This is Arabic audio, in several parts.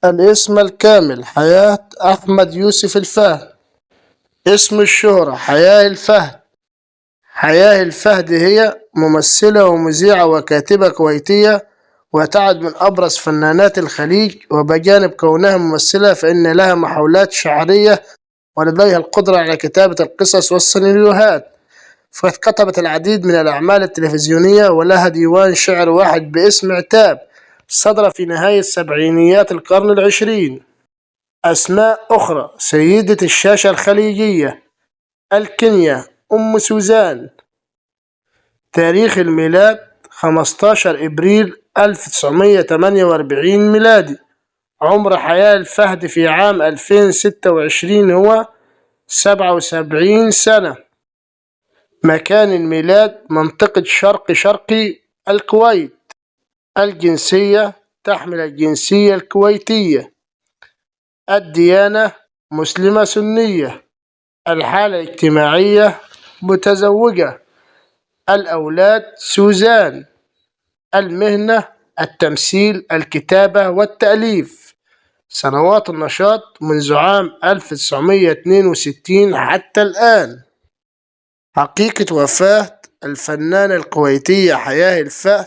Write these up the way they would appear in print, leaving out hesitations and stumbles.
الاسم الكامل: حياة أحمد يوسف الفهد. اسم الشهرة: حياة الفهد. حياة الفهد هي ممثلة ومذيعة وكاتبة كويتية، وتعد من أبرز فنانات الخليج، وبجانب كونها ممثلة فإن لها محاولات شعرية، ولديها القدرة على كتابة القصص والسيناريوهات، فقد كتبت العديد من الأعمال التلفزيونية، ولها ديوان شعر واحد باسم عتاب صدر في نهاية سبعينيات القرن العشرين. أسماء أخرى: سيدة الشاشة الخليجية، الكنية، أم سوزان. تاريخ الميلاد: 15 إبريل 1948 ميلادي. عمر حياة الفهد في عام 2026 هو 77 سنة. مكان الميلاد: منطقة شرقي الكويت. الجنسية: تحمل الجنسية الكويتية. الديانة: مسلمة سنية. الحالة الاجتماعية: متزوجة. الأولاد: سوزان. المهنة: التمثيل، الكتابة والتأليف. سنوات النشاط: منذ عام 1962 حتى الآن. حقيقة وفاة الفنانة الكويتية حياة الفهد: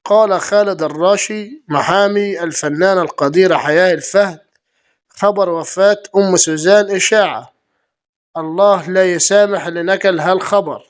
قال خالد الراشي محامي الفنانة القديرة حياة الفهد: خبر وفاة أم سوزان إشاعة، الله لا يسامح لنكل هالخبر.